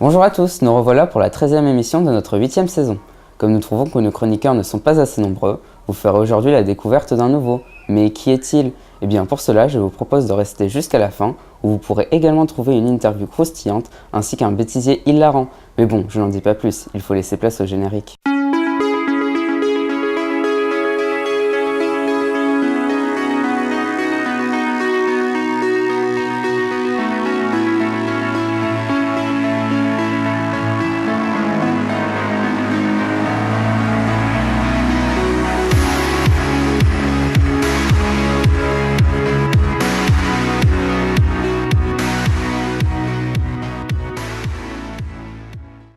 Bonjour à tous, nous revoilà pour la 13e émission de notre 8e saison. Comme nous trouvons que nos chroniqueurs ne sont pas assez nombreux, vous ferez aujourd'hui la découverte d'un nouveau. Mais qui est-il ? Eh bien pour cela, je vous propose de rester jusqu'à la fin, où vous pourrez également trouver une interview croustillante ainsi qu'un bêtisier hilarant. Mais bon, je n'en dis pas plus, il faut laisser place au générique.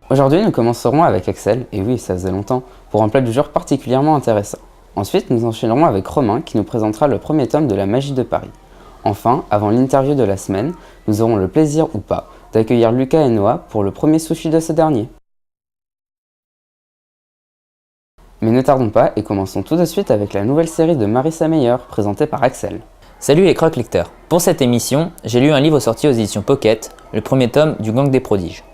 Aujourd'hui, nous commencerons avec Axel, et oui, ça faisait longtemps, pour un plat du jour particulièrement intéressant. Ensuite, nous enchaînerons avec Romain qui nous présentera le premier tome de La Magie de Paris. Enfin, avant l'interview de la semaine, nous aurons le plaisir ou pas d'accueillir Lucas et Noah pour le premier sushi de ce dernier. Mais ne tardons pas et commençons tout de suite avec la nouvelle série de Marissa Meyer, présentée par Axel. Salut les croque lecteurs. Pour cette émission, j'ai lu un livre sorti aux éditions Pocket, le premier tome du Gang des Prodiges.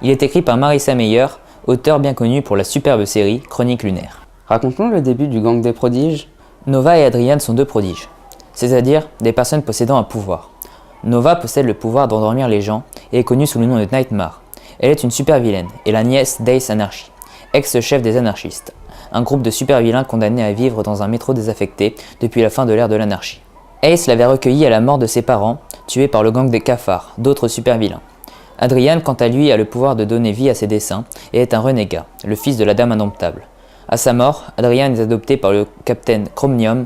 Il est écrit par Marissa Meyer, auteure bien connue pour la superbe série Chroniques lunaires. Raconte-nous le début du Gang des Prodiges. Nova et Adrian sont deux prodiges, c'est-à-dire des personnes possédant un pouvoir. Nova possède le pouvoir d'endormir les gens et est connue sous le nom de Nightmare. Elle est une super vilaine et la nièce d'Ace Anarchy, ex-chef des anarchistes, un groupe de super vilains condamnés à vivre dans un métro désaffecté depuis la fin de l'ère de l'anarchie. Ace l'avait recueillie à la mort de ses parents, tués par le gang des cafards, d'autres super vilains. Adrian, quant à lui, a le pouvoir de donner vie à ses desseins et est un renégat, le fils de la Dame Indomptable. À sa mort, Adrian est adopté par le capitaine Chromium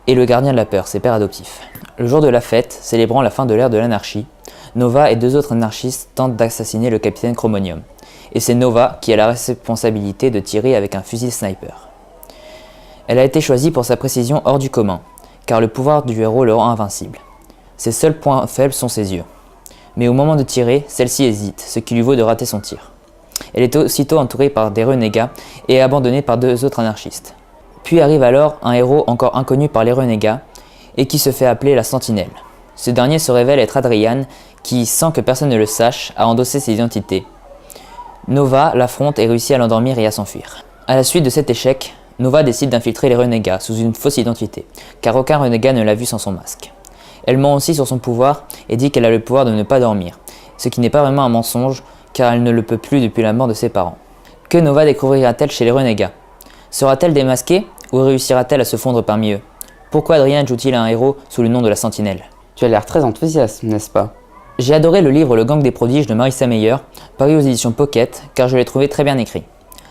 et le gardien de la peur, ses pères adoptifs. Le jour de la fête, célébrant la fin de l'ère de l'anarchie, Nova et deux autres anarchistes tentent d'assassiner le capitaine Chromium. Et c'est Nova qui a la responsabilité de tirer avec un fusil sniper. Elle a été choisie pour sa précision hors du commun, car le pouvoir du héros le rend invincible. Ses seuls points faibles sont ses yeux. Mais au moment de tirer, celle-ci hésite, ce qui lui vaut de rater son tir. Elle est aussitôt entourée par des renégats et abandonnée par deux autres anarchistes. Puis arrive alors un héros encore inconnu par les renégats et qui se fait appeler la Sentinelle. Ce dernier se révèle être Adrian qui, sans que personne ne le sache, a endossé ses identités. Nova l'affronte et réussit à l'endormir et à s'enfuir. À la suite de cet échec, Nova décide d'infiltrer les renégats sous une fausse identité, car aucun renégat ne l'a vue sans son masque. Elle ment aussi sur son pouvoir et dit qu'elle a le pouvoir de ne pas dormir, ce qui n'est pas vraiment un mensonge car elle ne le peut plus depuis la mort de ses parents. Que Nova découvrira-t-elle chez les renégats ? Sera-t-elle démasquée ou réussira-t-elle à se fondre parmi eux ? Pourquoi Adrian joue-t-il un héros sous le nom de la Sentinelle ? Tu as l'air très enthousiaste, n'est-ce pas ? J'ai adoré le livre Le Gang des Prodiges de Marissa Meyer, paru aux éditions Pocket, car je l'ai trouvé très bien écrit.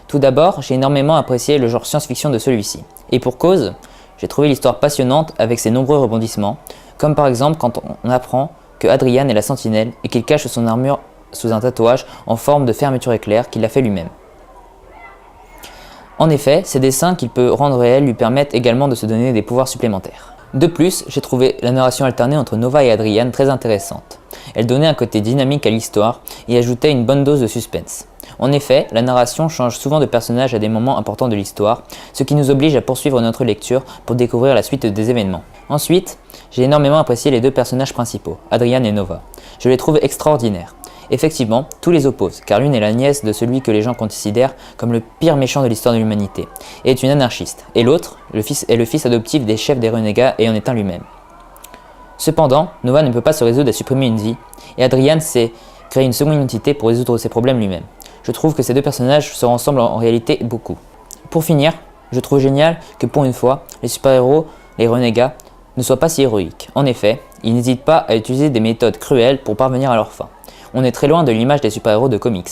Tout d'abord, j'ai énormément apprécié le genre science-fiction de celui-ci. Et pour cause, j'ai trouvé l'histoire passionnante avec ses nombreux rebondissements, comme par exemple quand on apprend que Adrian est la Sentinelle et qu'il cache son armure sous un tatouage en forme de fermeture éclair qu'il a fait lui-même. En effet, ces dessins qu'il peut rendre réels lui permettent également de se donner des pouvoirs supplémentaires. De plus, j'ai trouvé la narration alternée entre Nova et Adrian très intéressante. Elle donnait un côté dynamique à l'histoire et ajoutait une bonne dose de suspense. En effet, la narration change souvent de personnage à des moments importants de l'histoire, ce qui nous oblige à poursuivre notre lecture pour découvrir la suite des événements. Ensuite, j'ai énormément apprécié les deux personnages principaux, Adrian et Nova. Je les trouve extraordinaires. Effectivement, tous les opposent, car l'une est la nièce de celui que les gens considèrent comme le pire méchant de l'histoire de l'humanité, et est une anarchiste, et l'autre est le fils adoptif des chefs des renégats et en est un lui-même. Cependant, Nova ne peut pas se résoudre à supprimer une vie, et Adrian s'est créé une seconde identité pour résoudre ses problèmes lui-même. Je trouve que ces deux personnages se ressemblent en réalité beaucoup. Pour finir, je trouve génial que pour une fois, les super-héros, les renégats, ne soient pas si héroïques. En effet, ils n'hésitent pas à utiliser des méthodes cruelles pour parvenir à leur fin. On est très loin de l'image des super-héros de comics.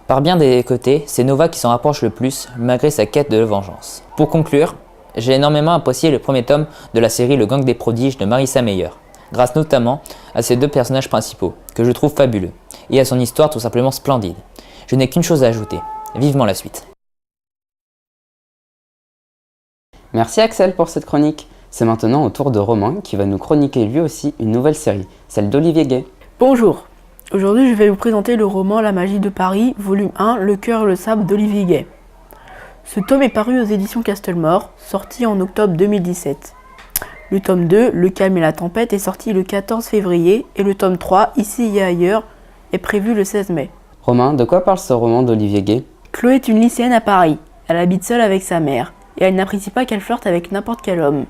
Par bien des côtés, c'est Nova qui s'en rapproche le plus, malgré sa quête de vengeance. Pour conclure, j'ai énormément apprécié le premier tome de la série Le Gang des Prodiges de Marissa Meyer, grâce notamment à ses deux personnages principaux, que je trouve fabuleux, et à son histoire tout simplement splendide. Je n'ai qu'une chose à ajouter, vivement la suite. Merci Axel pour cette chronique. C'est maintenant au tour de Romain qui va nous chroniquer lui aussi une nouvelle série, celle d'Olivier Gay. Bonjour, aujourd'hui je vais vous présenter le roman La Magie de Paris, volume 1, Le cœur et le sable d'Olivier Gay. Ce tome est paru aux éditions Castelmore, sorti en octobre 2017. Le tome 2, Le calme et la tempête, est sorti le 14 février et le tome 3, Ici et ailleurs, est prévu le 16 mai. Romain, de quoi parle ce roman d'Olivier Gay? Chloé est une lycéenne à Paris. Elle habite seule avec sa mère et elle n'apprécie pas qu'elle flirte avec n'importe quel homme.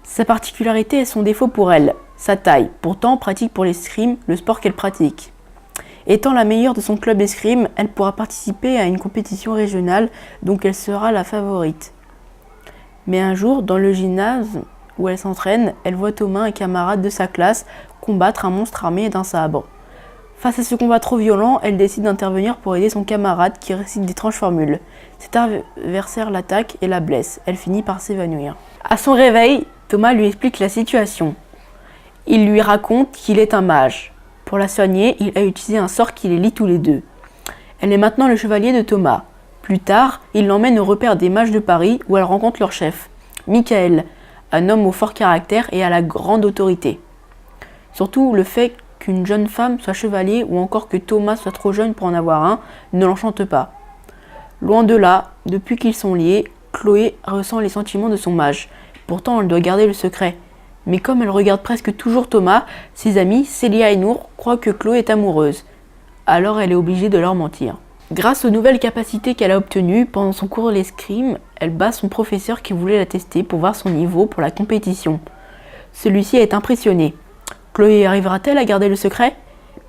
Sa particularité est son défaut pour elle, sa taille, pourtant pratique pour l'escrime, le sport qu'elle pratique. Étant la meilleure de son club escrime, elle pourra participer à une compétition régionale, donc elle sera la favorite. Mais un jour, dans le gymnase où elle s'entraîne, elle voit Thomas, un camarade de sa classe, combattre un monstre armé d'un sabre. Face à ce combat trop violent, elle décide d'intervenir pour aider son camarade qui récite d'étranges formules. Cet adversaire l'attaque et la blesse. Elle finit par s'évanouir. À son réveil, Thomas lui explique la situation. Il lui raconte qu'il est un mage. Pour la soigner, il a utilisé un sort qui les lie tous les deux. Elle est maintenant le chevalier de Thomas. Plus tard, il l'emmène au repère des mages de Paris où elle rencontre leur chef, Michael, un homme au fort caractère et à la grande autorité. Surtout, le fait qu'une jeune femme soit chevalier ou encore que Thomas soit trop jeune pour en avoir un ne l'enchante pas. Loin de là, depuis qu'ils sont liés, Chloé ressent les sentiments de son mage. Pourtant, elle doit garder le secret. Mais comme elle regarde presque toujours Thomas, ses amis, Célia et Nour, croient que Chloé est amoureuse. Alors elle est obligée de leur mentir. Grâce aux nouvelles capacités qu'elle a obtenues pendant son cours d'escrime, elle bat son professeur qui voulait la tester pour voir son niveau pour la compétition. Celui-ci est impressionné. Chloé arrivera-t-elle à garder le secret?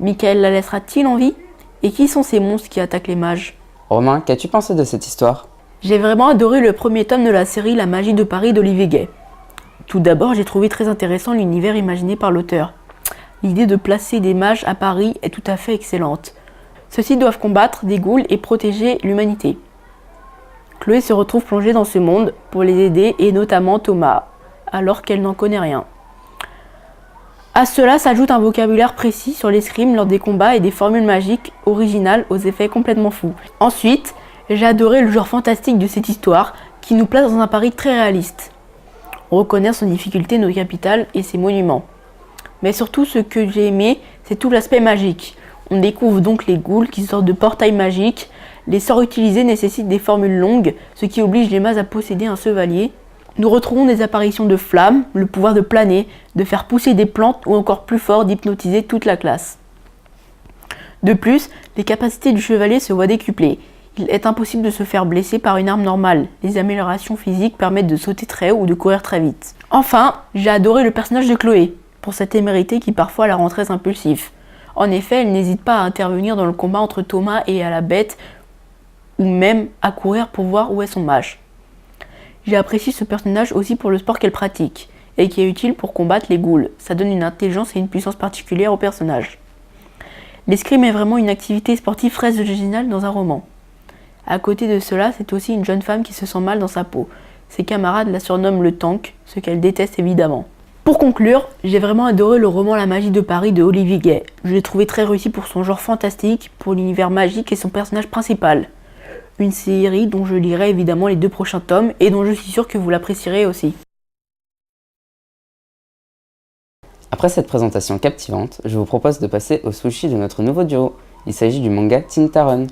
Michael la laissera-t-il en vie? Et qui sont ces monstres qui attaquent les mages? Romain, qu'as-tu pensé de cette histoire? J'ai vraiment adoré le premier tome de la série La magie de Paris d'Olivier Gay. Tout d'abord, j'ai trouvé très intéressant l'univers imaginé par l'auteur. L'idée de placer des mages à Paris est tout à fait excellente. Ceux-ci doivent combattre des ghouls et protéger l'humanité. Chloé se retrouve plongée dans ce monde pour les aider et notamment Thomas, alors qu'elle n'en connaît rien. À cela s'ajoute un vocabulaire précis sur l'escrime lors des combats et des formules magiques originales aux effets complètement fous. Ensuite, j'ai adoré le genre fantastique de cette histoire qui nous place dans un Paris très réaliste. On reconnaît son difficulté, nos capitales et ses monuments. Mais surtout, ce que j'ai aimé, c'est tout l'aspect magique. On découvre donc les ghouls qui sortent de portails magiques. Les sorts utilisés nécessitent des formules longues, ce qui oblige les mages à posséder un chevalier. Nous retrouvons des apparitions de flammes, le pouvoir de planer, de faire pousser des plantes ou encore plus fort d'hypnotiser toute la classe. De plus, les capacités du chevalier se voient décuplées. Il est impossible de se faire blesser par une arme normale. Les améliorations physiques permettent de sauter très haut ou de courir très vite. Enfin, j'ai adoré le personnage de Chloé, pour sa témérité qui parfois la rend très impulsive. En effet, elle n'hésite pas à intervenir dans le combat entre Thomas et à la bête, ou même à courir pour voir où est son mage. J'ai apprécié ce personnage aussi pour le sport qu'elle pratique, et qui est utile pour combattre les ghouls. Ça donne une intelligence et une puissance particulière au personnage. L'escrime est vraiment une activité sportive très originale dans un roman. À côté de cela, c'est aussi une jeune femme qui se sent mal dans sa peau. Ses camarades la surnomment le tank, ce qu'elle déteste évidemment. Pour conclure, j'ai vraiment adoré le roman La magie de Paris de Olivier Gay. Je l'ai trouvé très réussi pour son genre fantastique, pour l'univers magique et son personnage principal. Une série dont je lirai évidemment les 2 prochains tomes et dont je suis sûr que vous l'apprécierez aussi. Après cette présentation captivante, je vous propose de passer au sushi de notre nouveau duo. Il s'agit du manga Tintaron.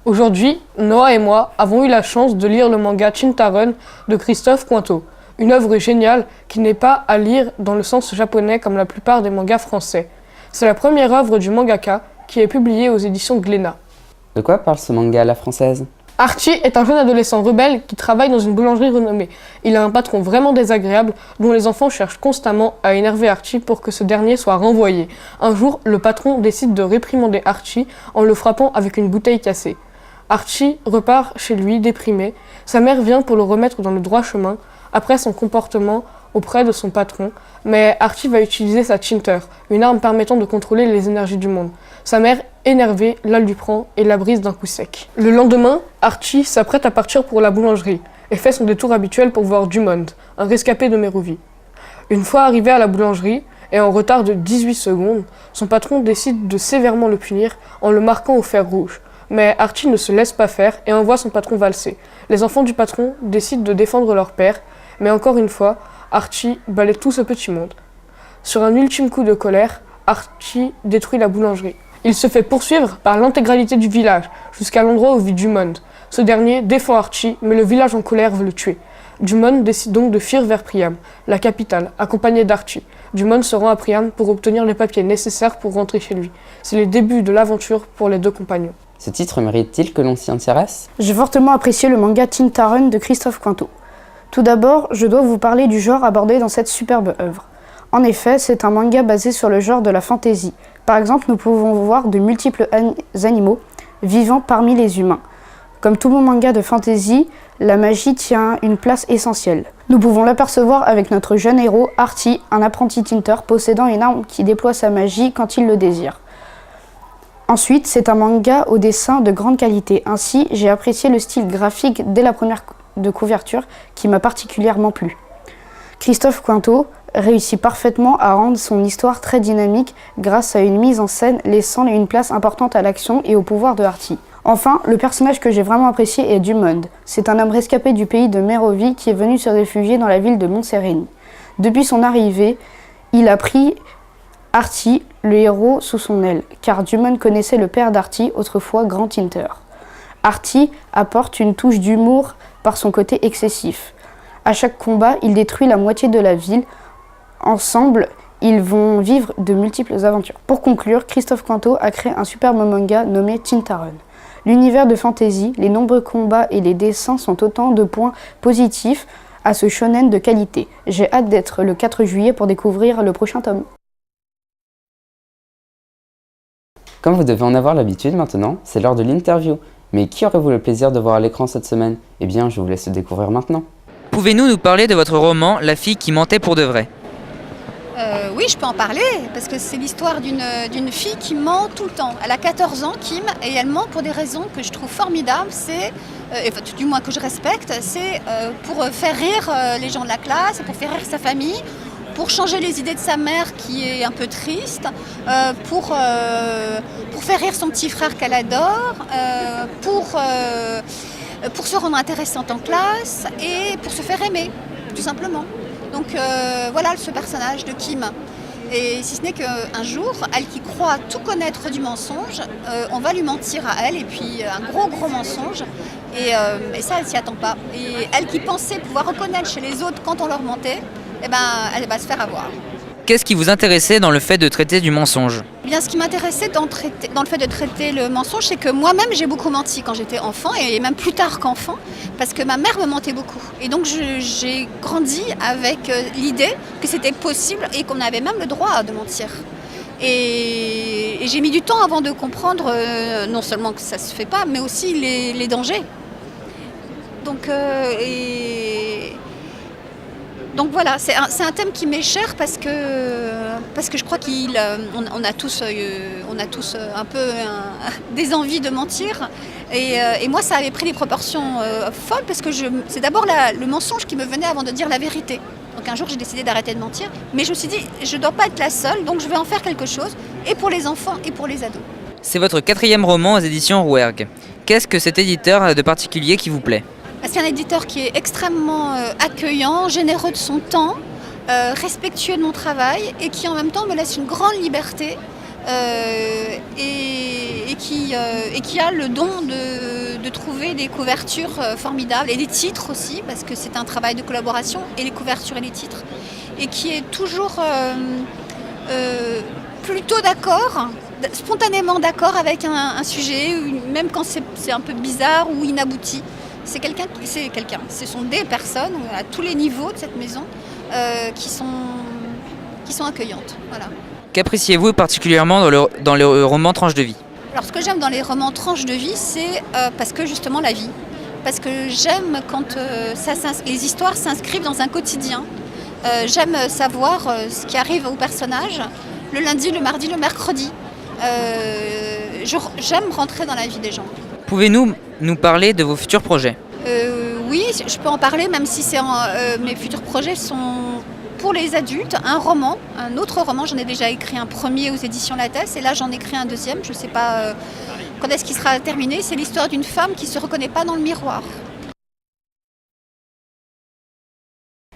Aujourd'hui, Noah et moi avons eu la chance de lire le manga Tintaron de Christophe Cointeau, une œuvre géniale qui n'est pas à lire dans le sens japonais comme la plupart des mangas français. C'est la première œuvre du mangaka qui est publiée aux éditions Glénat. De quoi parle ce manga à la française? Archie est un jeune adolescent rebelle qui travaille dans une boulangerie renommée. Il a un patron vraiment désagréable dont les enfants cherchent constamment à énerver Archie pour que ce dernier soit renvoyé. Un jour, le patron décide de réprimander Archie en le frappant avec une bouteille cassée. Archie repart chez lui déprimé. Sa mère vient pour le remettre dans le droit chemin après son comportement auprès de son patron, mais Archie va utiliser sa Tinter, une arme permettant de contrôler les énergies du monde. Sa mère, énervée, la lui prend et la brise d'un coup sec. Le lendemain, Archie s'apprête à partir pour la boulangerie et fait son détour habituel pour voir Dumont, un rescapé de Mérovie. Une fois arrivé à la boulangerie, et en retard de 18 secondes, son patron décide de sévèrement le punir en le marquant au fer rouge. Mais Archie ne se laisse pas faire et envoie son patron valser. Les enfants du patron décident de défendre leur père, mais encore une fois, Archie balaie tout ce petit monde. Sur un ultime coup de colère, Archie détruit la boulangerie. Il se fait poursuivre par l'intégralité du village, jusqu'à l'endroit où vit Dumont. Ce dernier défend Archie, mais le village en colère veut le tuer. Jumon décide donc de fuir vers Priam, la capitale, accompagné d'Archie. Jumon se rend à Priam pour obtenir les papiers nécessaires pour rentrer chez lui. C'est le début de l'aventure pour les deux compagnons. Ce titre mérite-t-il que l'on s'y intéresse? J'ai fortement apprécié le manga Tinta Run de Christophe Cointeau. Tout d'abord, je dois vous parler du genre abordé dans cette superbe œuvre. En effet, c'est un manga basé sur le genre de la fantasy. Par exemple, nous pouvons voir de multiples animaux vivant parmi les humains. Comme tout bon manga de fantasy, la magie tient une place essentielle. Nous pouvons l'apercevoir avec notre jeune héros, Archie, un apprenti tinteur possédant une arme qui déploie sa magie quand il le désire. Ensuite, c'est un manga au dessin de grande qualité. Ainsi, j'ai apprécié le style graphique dès la première de couverture qui m'a particulièrement plu. Christophe Cointeau réussit parfaitement à rendre son histoire très dynamique grâce à une mise en scène laissant une place importante à l'action et au pouvoir de Archie. Enfin, le personnage que j'ai vraiment apprécié est Jumon. C'est un homme rescapé du pays de Mérovie qui est venu se réfugier dans la ville de Montserrat. Depuis son arrivée, il a pris Archie, le héros, sous son aile, car Jumon connaissait le père d'Archie, autrefois grand tinter. Archie apporte une touche d'humour par son côté excessif. À chaque combat, il détruit la moitié de la ville. Ensemble, ils vont vivre de multiples aventures. Pour conclure, Christophe Cointeau a créé un superbe manga nommé Tinta Run. L'univers de fantasy, les nombreux combats et les dessins sont autant de points positifs à ce shonen de qualité. J'ai hâte d'être le 4 juillet pour découvrir le prochain tome. Comme vous devez en avoir l'habitude maintenant, c'est l'heure de l'interview. Mais qui aurez-vous le plaisir de voir à l'écran cette semaine? Eh bien, je vous laisse le découvrir maintenant. Pouvez-vous nous parler de votre roman La fille qui mentait pour de vrai? Oui, je peux en parler, parce que c'est l'histoire d'une fille qui ment tout le temps. Elle a 14 ans, Kim, et elle ment pour des raisons que je trouve formidables. Enfin, du moins que je respecte, c'est pour faire rire les gens de la classe, pour faire rire sa famille, pour changer les idées de sa mère qui est un peu triste, pour faire rire son petit frère qu'elle adore, pour se rendre intéressante en classe et pour se faire aimer, tout simplement. Donc voilà ce personnage de Kim. Et si ce n'est qu'un jour, elle qui croit tout connaître du mensonge, on va lui mentir à elle, et puis un gros mensonge, et ça elle s'y attend pas. Et elle qui pensait pouvoir reconnaître chez les autres quand on leur mentait, eh ben, elle va se faire avoir. Qu'est-ce qui vous intéressait dans le fait de traiter du mensonge? Eh bien, ce qui m'intéressait dans le fait de traiter le mensonge, c'est que moi-même j'ai beaucoup menti quand j'étais enfant, et même plus tard qu'enfant, parce que ma mère me mentait beaucoup. Et donc j'ai grandi avec l'idée que c'était possible et qu'on avait même le droit de mentir. Et j'ai mis du temps avant de comprendre non seulement que ça se fait pas, mais aussi les dangers. Donc voilà, c'est un thème qui m'est cher parce que je crois qu'on a tous un peu des envies de mentir. Et moi, ça avait pris des proportions folles parce que c'est d'abord le mensonge qui me venait avant de dire la vérité. Donc un jour, j'ai décidé d'arrêter de mentir. Mais je me suis dit, je ne dois pas être la seule, donc je vais en faire quelque chose, et pour les enfants et pour les ados. C'est votre 4e roman aux éditions Rouergue. Qu'est-ce que cet éditeur de particulier qui vous plaît? C'est un éditeur qui est extrêmement accueillant, généreux de son temps, respectueux de mon travail et qui en même temps me laisse une grande liberté et qui a le don de trouver des couvertures formidables et des titres aussi, parce que c'est un travail de collaboration, et les couvertures et les titres, et qui est toujours plutôt d'accord, spontanément d'accord avec un sujet, même quand c'est un peu bizarre ou inabouti. Ce sont des personnes à tous les niveaux de cette maison qui sont accueillantes. Voilà. Qu'appréciez-vous particulièrement dans le roman Tranche de vie? Alors ce que j'aime dans les romans Tranche de vie, c'est parce que justement la vie. Parce que j'aime quand les histoires s'inscrivent dans un quotidien. J'aime savoir ce qui arrive aux personnages le lundi, le mardi, le mercredi. J'aime rentrer dans la vie des gens. Pouvez-vous nous parler de vos futurs projets? Oui, je peux en parler, même si mes futurs projets sont pour les adultes. Un autre roman, j'en ai déjà écrit un premier aux éditions Lattès, et là j'en écris un deuxième, je ne sais pas quand est-ce qu'il sera terminé. C'est l'histoire d'une femme qui ne se reconnaît pas dans le miroir.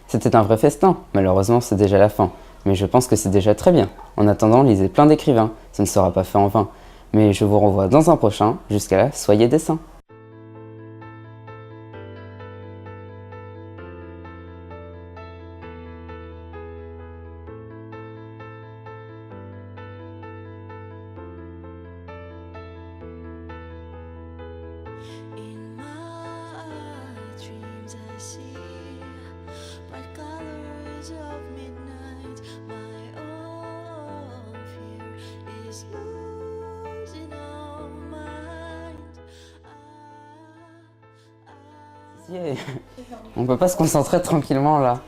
C'était un vrai festin, malheureusement c'est déjà la fin. Mais je pense que c'est déjà très bien. En attendant, lisez plein d'écrivains, ça ne sera pas fait en vain. Mais je vous renvoie dans un prochain, jusqu'à là, soyez des saints. bêtisiers. On peut pas se concentrer tranquillement là.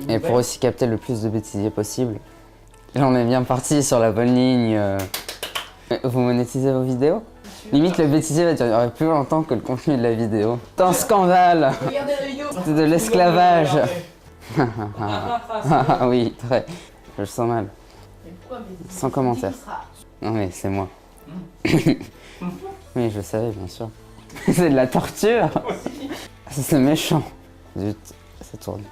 Et pour aussi capter le plus de bêtisiers possible. Là on est bien parti sur la bonne ligne. Vous monétisez vos vidéos? Limite le bêtisier va durer plus longtemps que le contenu de la vidéo. C'est un scandale. C'est de l'esclavage. Oui, très. Je le sens mal. Sans commentaire. Non mais c'est moi. Oui, je savais bien sûr. C'est de la torture. C'est méchant. Zut, ça tourne.